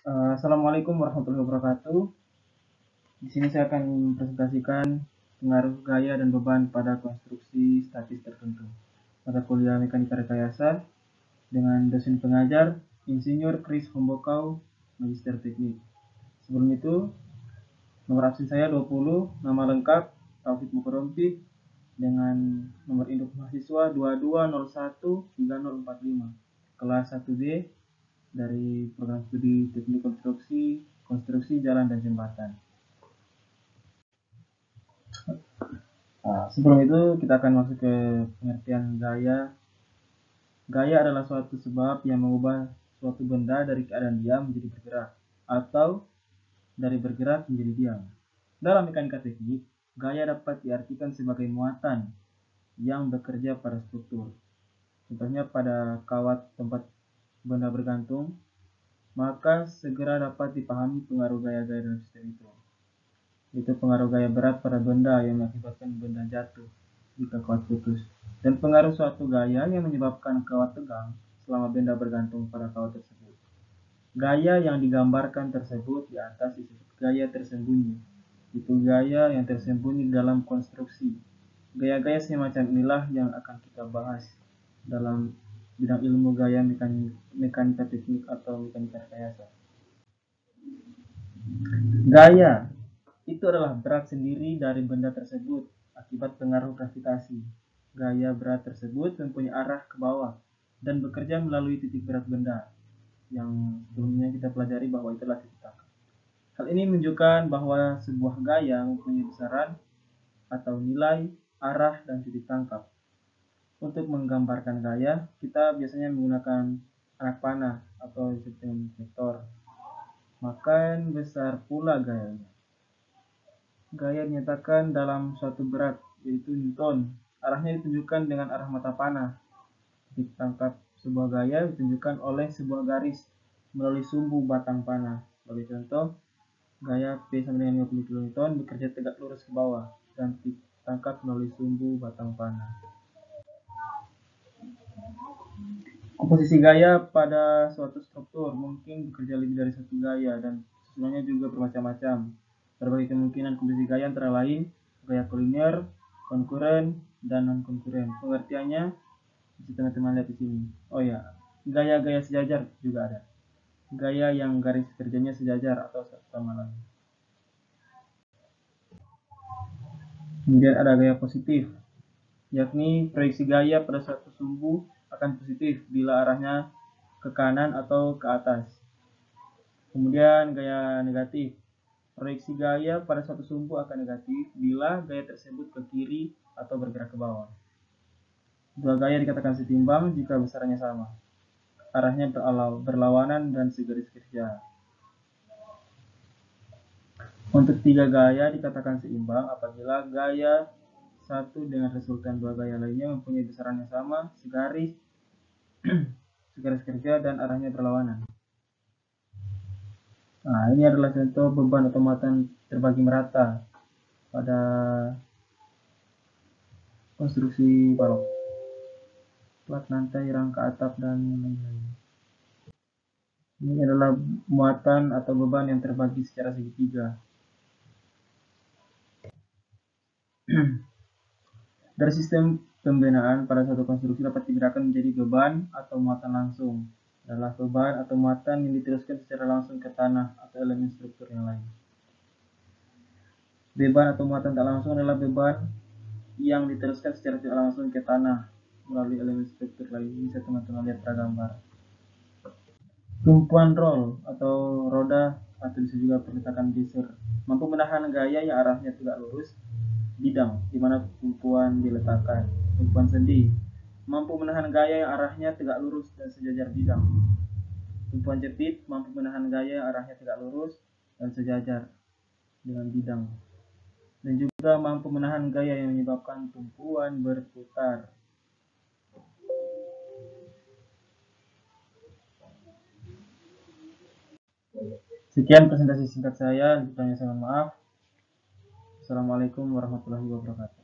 Assalamualaikum warahmatullahi wabarakatuh. Di sini saya akan mempresentasikan pengaruh gaya dan beban pada konstruksi statis tertentu. Mata kuliah Mekanika Rekayasa dengan dosen pengajar Insinyur Chris Hombokau, Magister Teknik. Sebelum itu, nomor absen saya 20, nama lengkap Taufik Mukarompi dengan nomor induk mahasiswa 22013045, kelas 1B dari program studi Teknik Konstruksi Jalan dan Jembatan. Sebelum itu kita akan masuk ke pengertian gaya. Gaya adalah suatu sebab yang mengubah suatu benda dari keadaan diam menjadi bergerak, atau dari bergerak menjadi diam. Dalam mekanika teknik, gaya dapat diartikan sebagai muatan yang bekerja pada struktur. Contohnya pada kawat tempat benda bergantung, maka segera dapat dipahami pengaruh gaya-gaya dalam sistem itu. Itu pengaruh gaya berat pada benda yang mengakibatkan benda jatuh jika kawat putus, dan pengaruh suatu gaya yang menyebabkan kawat tegang selama benda bergantung pada kawat tersebut. Gaya yang digambarkan tersebut di atas disebut gaya tersembunyi. Itu gaya yang tersembunyi dalam konstruksi. Gaya-gaya semacam inilah yang akan kita bahas dalam bidang ilmu gaya mekanika teknik atau mekanika rekayasa. Gaya itu adalah berat sendiri dari benda tersebut akibat pengaruh gravitasi. Gaya berat tersebut mempunyai arah ke bawah dan bekerja melalui titik berat benda, yang sebelumnya kita pelajari bahwa itulah titik tangkap. Hal ini menunjukkan bahwa sebuah gaya mempunyai besaran atau nilai, arah, dan titik tangkap. Untuk menggambarkan gaya, kita biasanya menggunakan anak panah atau disebut dengan vektor. Makan besar pula gayanya. Gaya dinyatakan dalam suatu berat, yaitu Newton. Arahnya ditunjukkan dengan arah mata panah. Titik tangkap sebuah gaya ditunjukkan oleh sebuah garis melalui sumbu batang panah. Sebagai contoh, gaya P sama dengan 50 kN bekerja tegak lurus ke bawah dan titik tangkap melalui sumbu batang panah. Komposisi gaya pada suatu struktur mungkin bekerja lebih dari satu gaya dan susunannya juga bermacam-macam. Berbagai kemungkinan komposisi gaya antara lain gaya koliner, konkuren, dan non-konkuren. Pengertiannya bisa teman-teman lihat di sini. Oh ya, gaya-gaya sejajar juga ada. Gaya yang garis kerjanya sejajar atau satu sama lain. Kemudian ada gaya positif, yakni proyeksi gaya pada suatu sumbu akan positif bila arahnya ke kanan atau ke atas. Kemudian gaya negatif, proyeksi gaya pada suatu sumbu akan negatif bila gaya tersebut ke kiri atau bergerak ke bawah. Dua gaya dikatakan setimbang jika besarannya sama, arahnya berlawanan dan segaris kerja. Untuk tiga gaya dikatakan seimbang apabila gaya satu dengan resultan dua gaya lainnya mempunyai besaran yang sama, segaris kerja, dan arahnya berlawanan. Nah, ini adalah contoh beban atau muatan terbagi merata pada konstruksi balok, plat lantai, rangka atap, dan lain-lain. Ini adalah muatan atau beban yang terbagi secara segitiga. Dari sistem pembenaan pada suatu konstruksi dapat dibedakan menjadi beban atau muatan langsung. Adalah beban atau muatan yang diteruskan secara langsung ke tanah atau elemen struktur yang lain. Beban atau muatan tak langsung adalah beban yang diteruskan secara tidak langsung ke tanah melalui elemen struktur lain. Bisa teman-teman lihat pada gambar. Tumpuan roll atau roda atau bisa juga perletakan geser mampu menahan gaya yang arahnya tegak lurus bidang di mana tumpuan diletakkan. Tumpuan sendi mampu menahan gaya yang arahnya tegak lurus dan sejajar bidang. Tumpuan jepit mampu menahan gaya yang arahnya tegak lurus dan sejajar dengan bidang. Dan juga mampu menahan gaya yang menyebabkan tumpuan berputar. Sekian presentasi singkat saya. Saya mohon maaf. Assalamualaikum warahmatullahi wabarakatuh.